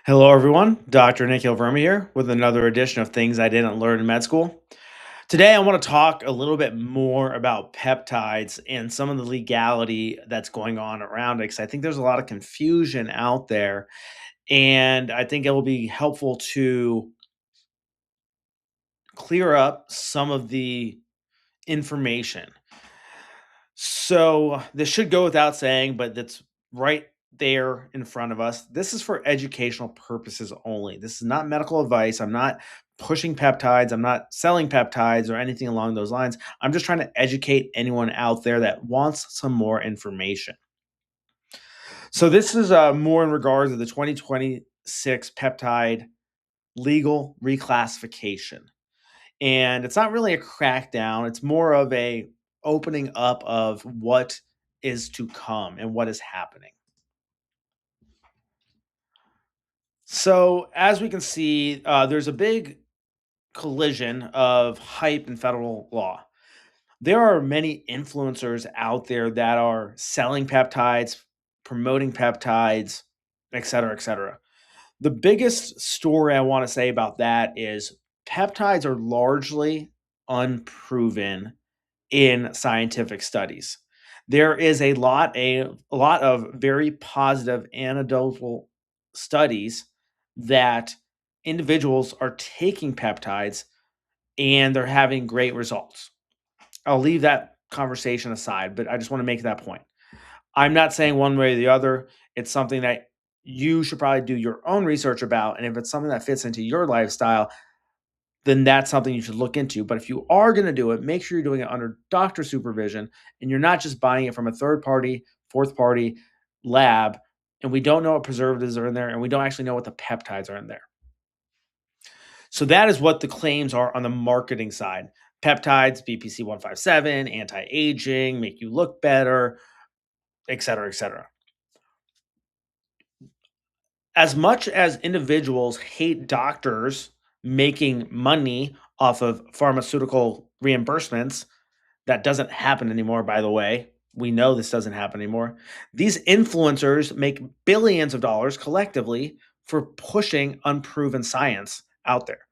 Hello, everyone. Dr. Nikhil Verma here with another edition of Things I Didn't Learn in Med School. Today, I want to talk a little bit more about peptides and some of the legality that's going on around it, because I think there's a lot of confusion out there, and I think it will be helpful to clear up some of the information. So, this should go without saying, but that's right there in front of us. This is for educational purposes only. This is not medical advice. I'm not pushing peptides. I'm not selling peptides or anything along those lines. I'm just trying to educate anyone out there that wants some more information. So, this is more in regards to the 2026 peptide legal reclassification. And it's not really a crackdown, it's more of a opening up of what is to come and what is happening. So, as we can see, there's a big collision of hype and federal law. There are many influencers out there that are selling peptides, promoting peptides, et cetera, et cetera. The biggest story I want to say about that is peptides are largely unproven in scientific studies. There is a lot of very positive anecdotal studies that individuals are taking peptides and they're having great results. I'll leave that conversation aside, but I just want to make that point. I'm not saying one way or the other. It's something that you should probably do your own research about. And if it's something that fits into your lifestyle, then that's something you should look into. But if you are going to do it, make sure you're doing it under doctor supervision and you're not just buying it from a third party, fourth party lab. And we don't know what preservatives are in there and we don't actually know what the peptides are in there. So that is what the claims are on the marketing side. Peptides, BPC 157, anti aging, make you look better, et cetera, et cetera. As much as individuals hate doctors making money off of pharmaceutical reimbursements, that doesn't happen anymore, by the way. We know this doesn't happen anymore. These influencers make billions of dollars collectively for pushing unproven science out there.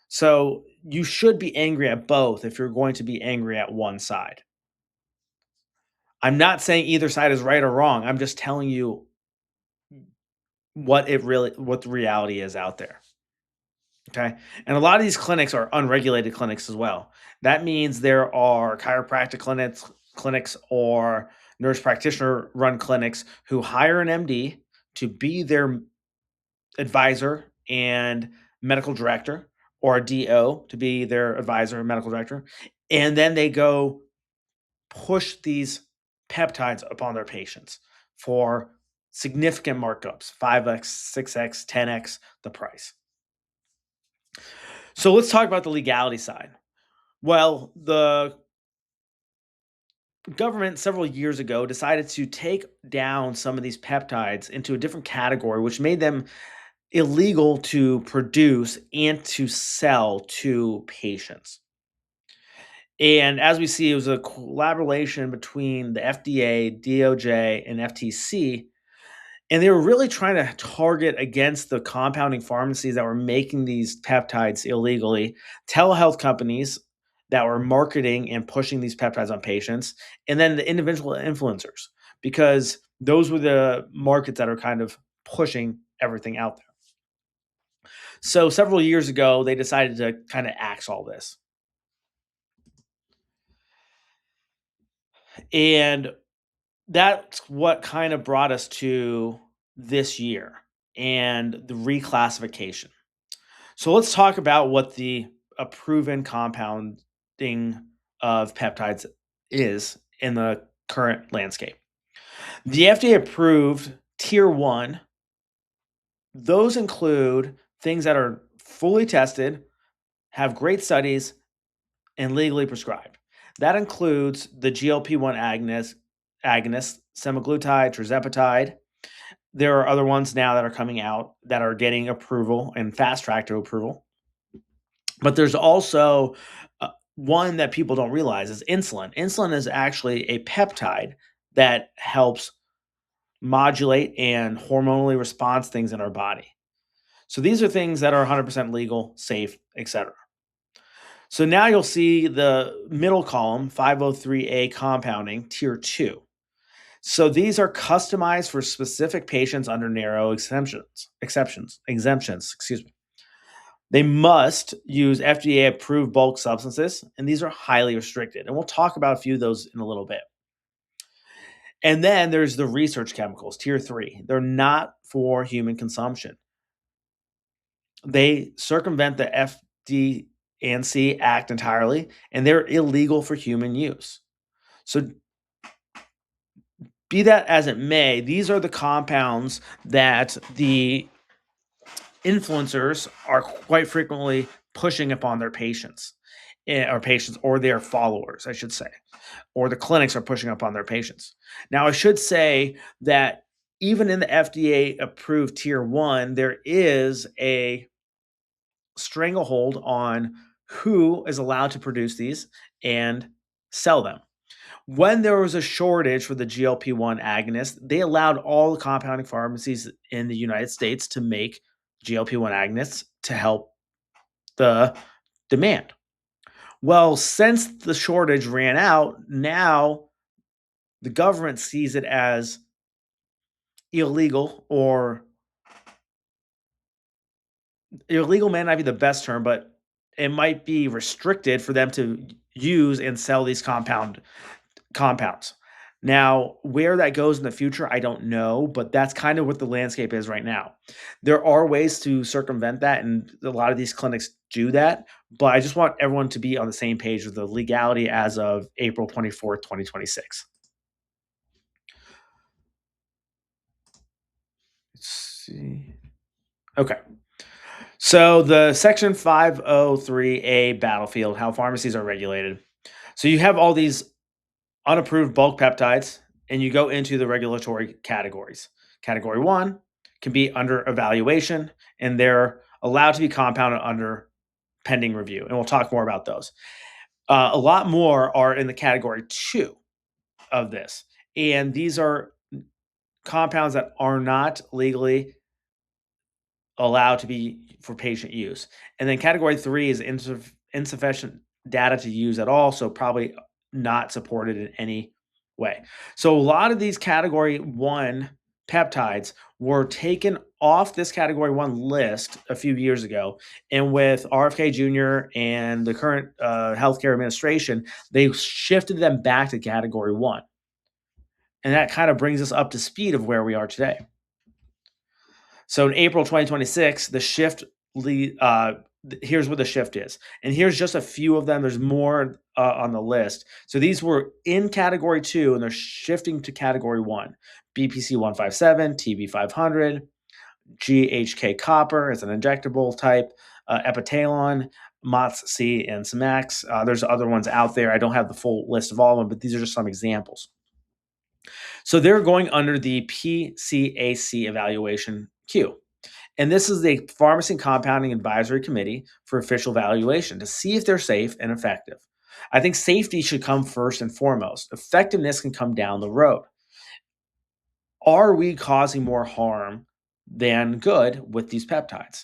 So you should be angry at both if you're going to be angry at one side. I'm not saying either side is right or wrong. I'm just telling you what the reality is out there. Okay. And a lot of these clinics are unregulated clinics as well. That means there are chiropractic clinics or nurse practitioner run clinics who hire an MD to be their advisor and medical director, or a DO to be their advisor and medical director. And then they go push these peptides upon their patients for significant markups, 5x, 6x, 10x the price. So let's talk about the legality side. Well, the government several years ago decided to take down some of these peptides into a different category, which made them illegal to produce and to sell to patients. And as we see, it was a collaboration between the FDA, DOJ, and FTC. And they were really trying to target against the compounding pharmacies that were making these peptides illegally, telehealth companies that were marketing and pushing these peptides on patients, and then the individual influencers, because those were the markets that are kind of pushing everything out there. So several years ago, they decided to kind of axe all this. And that's what kind of brought us to this year and the reclassification. So let's talk about what the a proven compounding of peptides is in the current landscape. The FDA approved tier 1. Those include things that are fully tested, have great studies, and legally prescribed. That includes the GLP-1 agonist, semaglutide, tirzepatide. There are other ones now that are coming out that are getting approval and fast track to approval. But there's also one that people don't realize is insulin. Insulin is actually a peptide that helps modulate and hormonally response things in our body. So these are things that are 100% legal, safe, etc. So now you'll see the middle column, 503A compounding, tier 2. So these are customized for specific patients under narrow exemptions, excuse me. They must use FDA approved bulk substances, and these are highly restricted. And we'll talk about a few of those in a little bit. And then there's the research chemicals, tier 3. They're not for human consumption. They circumvent the FD&C Act entirely, and they're illegal for human use. So be that as it may, these are the compounds that the influencers are quite frequently pushing upon their patients, or their followers, I should say, or the clinics are pushing upon their patients. Now, I should say that even in the FDA approved tier 1, there is a stranglehold on who is allowed to produce these and sell them. When there was a shortage for the GLP-1 agonist, they allowed all the compounding pharmacies in the United States to make GLP-1 agonists to help the demand. Well, since the shortage ran out, now the government sees it as illegal, or illegal may not be the best term, but it might be restricted for them to use and sell these compounds. Now, where that goes in the future, I don't know, but that's kind of what the landscape is right now. There are ways to circumvent that, and a lot of these clinics do that, but I just want everyone to be on the same page with the legality as of April 24th, 2026. Let's see. Okay. So the Section 503A battlefield, how pharmacies are regulated. So you have all these unapproved bulk peptides, and you go into the regulatory categories. Category 1 can be under evaluation, and they're allowed to be compounded under pending review. And we'll talk more about those. A lot more are in the category 2 of this. And these are compounds that are not legally allowed to be for patient use. And then category 3 is insufficient data to use at all, so probably not supported in any way. So a lot of these category 1 peptides were taken off this category 1 list a few years ago. And with RFK Jr. and the current healthcare administration, they shifted them back to category 1. And that kind of brings us up to speed of where we are today. So in April 2026, the shift, here's what the shift is. And here's just a few of them. There's more on the list. So these were in category 2, and they're shifting to category 1. BPC 157, TB 500, GHK copper is an injectable type, Epitalon, MOTS-C, and Semax. There's other ones out there. I don't have the full list of all of them, but these are just some examples. So they're going under the PCAC evaluation queue. And this is the Pharmacy and Compounding Advisory Committee for official evaluation to see if they're safe and effective. I think safety should come first and foremost. Effectiveness can come down the road. Are we causing more harm than good with these peptides?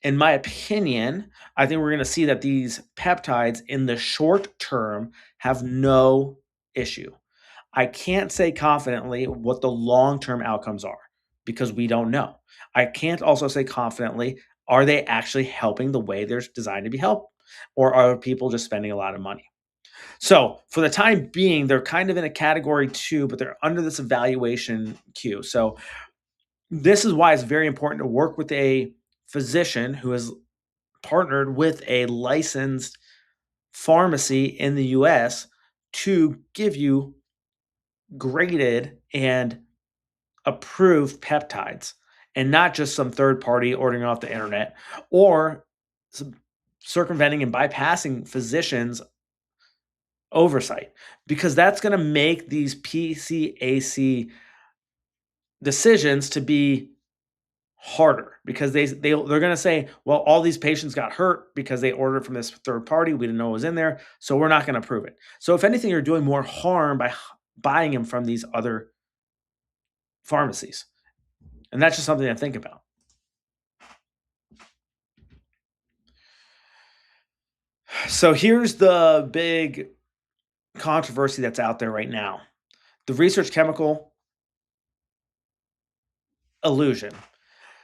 In my opinion, I think we're going to see that these peptides in the short term have no issue. I can't say confidently what the long-term outcomes are because we don't know. I can't also say confidently, are they actually helping the way they're designed to be helped? Or are people just spending a lot of money? So for the time being, they're kind of in a category 2, but they're under this evaluation queue. So this is why it's very important to work with a physician who has partnered with a licensed pharmacy in the US to give you graded and approved peptides, and not just some third party ordering off the internet or circumventing and bypassing physicians oversight, because that's going to make these PCAC decisions to be harder, because they're going to say, well, all these patients got hurt because they ordered from this third party, we didn't know it was in there, so we're not going to approve it. So if anything, you're doing more harm by buying them from these other pharmacies. And that's just something to think about. So here's the big controversy that's out there right now. The research chemical illusion.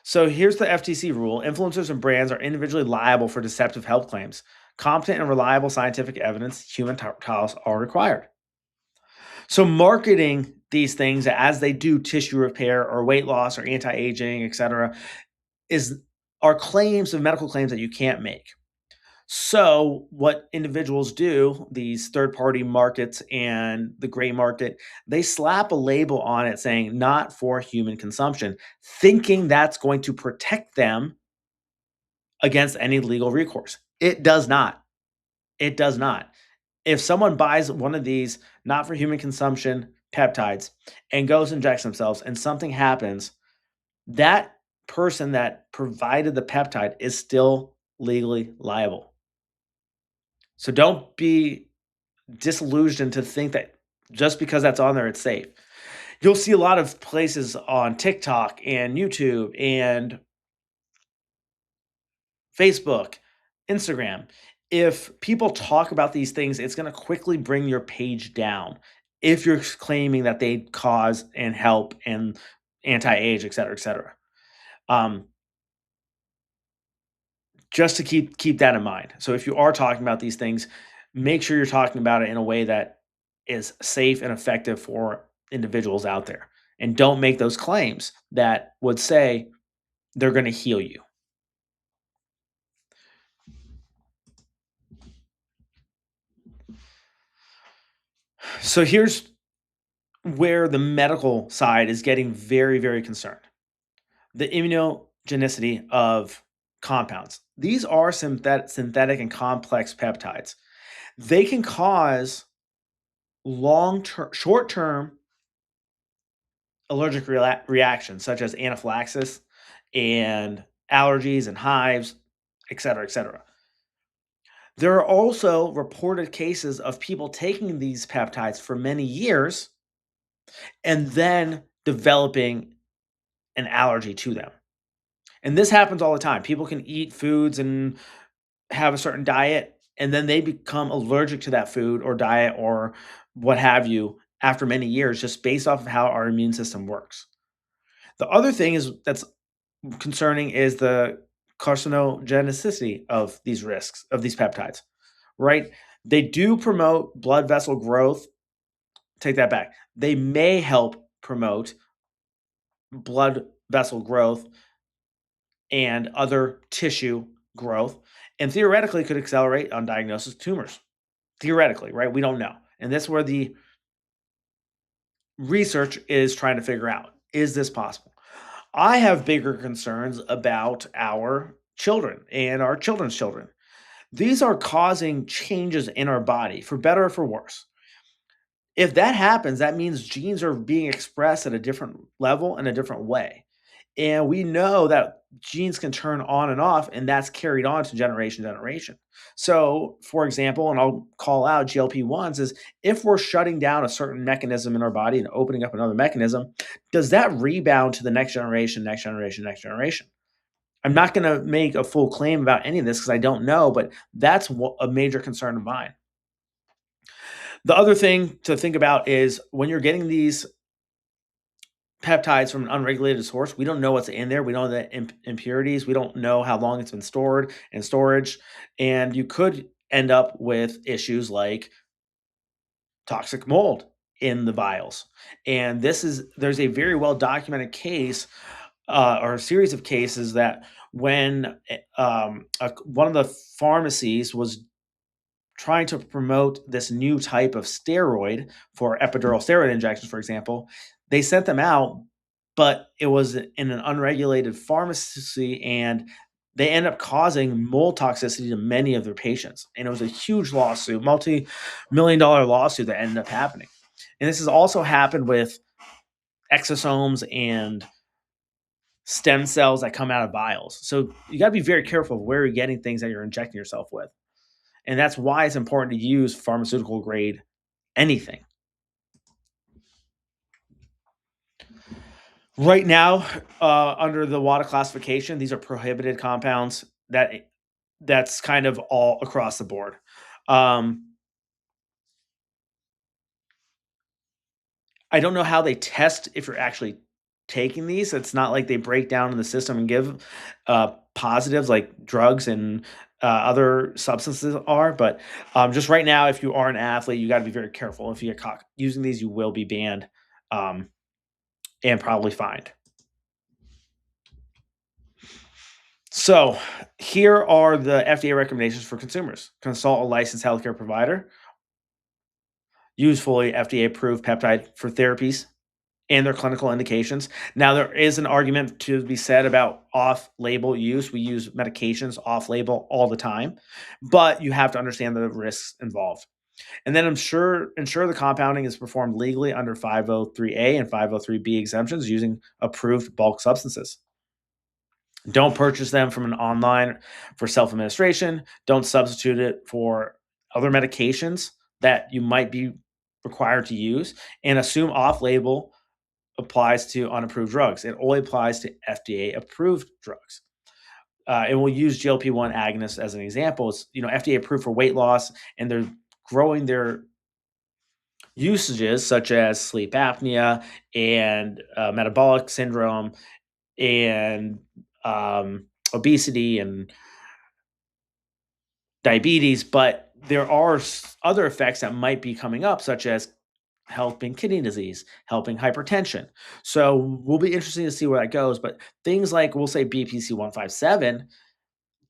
So here's the FTC rule. Influencers and brands are individually liable for deceptive health claims. Competent and reliable scientific evidence, human trials are required. So marketing these things as they do tissue repair or weight loss or anti-aging, et cetera, is are claims of medical claims that you can't make. So what individuals do, these third-party markets and the gray market, they slap a label on it saying not for human consumption, thinking that's going to protect them against any legal recourse. It does not. It does not. If someone buys one of these not for human consumption peptides and goes and injects themselves and something happens, that person that provided the peptide is still legally liable. So don't be disillusioned to think that just because that's on there, it's safe. You'll see a lot of places on TikTok and YouTube and Facebook, Instagram. If people talk about these things, it's going to quickly bring your page down if you're claiming that they cause and help and anti-age, et cetera, et cetera. Um, just to keep that in mind. So if you are talking about these things, make sure you're talking about it in a way that is safe and effective for individuals out there. And don't make those claims that would say they're going to heal you. So here's where the medical side is getting very, very concerned. The immunogenicity of compounds. These are synthetic and complex peptides. They can cause long-term, short-term allergic reactions such as anaphylaxis and allergies and hives, et cetera, et cetera. There are also reported cases of people taking these peptides for many years and then developing an allergy to them. And this happens all the time. People can eat foods and have a certain diet, and then they become allergic to that food or diet or what have you after many years, just based off of how our immune system works. The other thing is that's concerning is the carcinogenicity of these risks of these peptides, right? They do promote blood vessel growth. Take that back. They may help promote blood vessel growth and other tissue growth, and theoretically could accelerate on diagnosis of tumors. Theoretically, right? We don't know. And that's where the research is trying to figure out, is this possible? I have bigger concerns about our children and our children's children. These are causing changes in our body, for better or for worse. If that happens, that means genes are being expressed at a different level in a different way. And we know that genes can turn on and off, and that's carried on to generation to generation. So, for example, and I'll call out GLP-1s, is if we're shutting down a certain mechanism in our body and opening up another mechanism, does that rebound to the next generation, next generation, next generation? I'm not going to make a full claim about any of this because I don't know, but that's a major concern of mine. The other thing to think about is when you're getting these peptides from an unregulated source, we don't know what's in there. We don't know the impurities. We don't know how long it's been stored in storage. And you could end up with issues like toxic mold in the vials. And there's a very well documented case or a series of cases that when one of the pharmacies was trying to promote this new type of steroid for epidural steroid injections, for example, they sent them out, but it was in an unregulated pharmacy and they end up causing mold toxicity to many of their patients. And it was a huge lawsuit, multi-million dollar lawsuit that ended up happening. And this has also happened with exosomes and stem cells that come out of vials. So you got to be very careful of where you're getting things that you're injecting yourself with. And that's why it's important to use pharmaceutical grade anything. Right now, under the WADA classification, these are prohibited compounds that That's kind of all across the board. Um, I don't know how they test if you're actually taking these. It's not like they break down in the system and give positives like drugs and other substances are. But just right now, if you are an athlete, you got to be very careful. If you get caught using these, you will be banned um, and probably fined. So, here are the FDA recommendations for consumers. Consult a licensed healthcare provider. Use fully FDA approved peptide for therapies and their clinical indications. Now, there is an argument to be said about off label use. We use medications off label all the time, but you have to understand the risks involved. And then ensure the compounding is performed legally under 503A and 503B exemptions using approved bulk substances. Don't purchase them from an online for self administration. Don't substitute it for other medications that you might be required to use, and assume off label applies to unapproved drugs. It only applies to FDA approved drugs. And we'll use GLP-1 agonists as an example. It's FDA approved for weight loss, and they're growing their usages such as sleep apnea and metabolic syndrome and obesity and diabetes. But there are other effects that might be coming up, such as helping kidney disease, helping hypertension. So we'll be interesting to see where that goes. But things like we'll say BPC 157,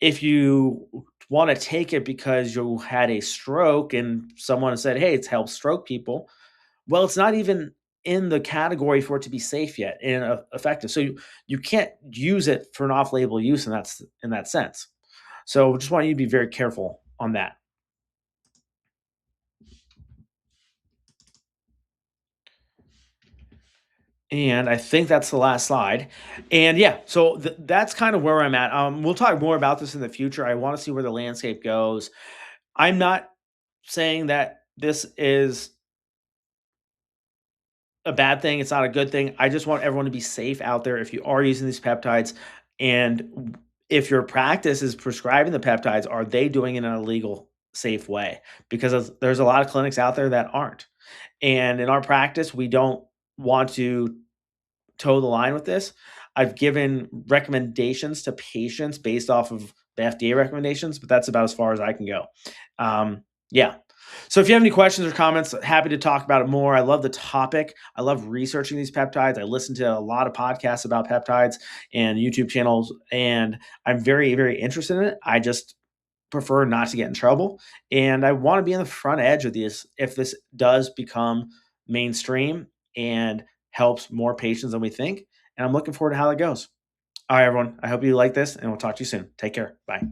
if you want to take it because you had a stroke and someone said, hey, it's helped stroke people, well, it's not even in the category for it to be safe yet and effective. So you can't use it for an off-label use in that sense. So just want you to be very careful on that. And I think that's the last slide. And yeah, so that's kind of where I'm at. We'll talk more about this in the future. I want to see where the landscape goes. I'm not saying that this is a bad thing. It's not a good thing. I just want everyone to be safe out there if you are using these peptides. And if your practice is prescribing the peptides, are they doing it in a legal, safe way? Because there's a lot of clinics out there that aren't. And in our practice, we don't want to toe the line with this. I've given recommendations to patients based off of the FDA recommendations, but that's about as far as I can go. Yeah. So if you have any questions or comments, happy to talk about it more. I love the topic. I love researching these peptides. I listen to a lot of podcasts about peptides and YouTube channels, and I'm very, very interested in it. I just prefer not to get in trouble. And I want to be on the front edge of this if this does become mainstream and helps more patients than we think. And I'm looking forward to how it goes. All right, everyone. I hope you like this, and we'll talk to you soon. Take care. Bye.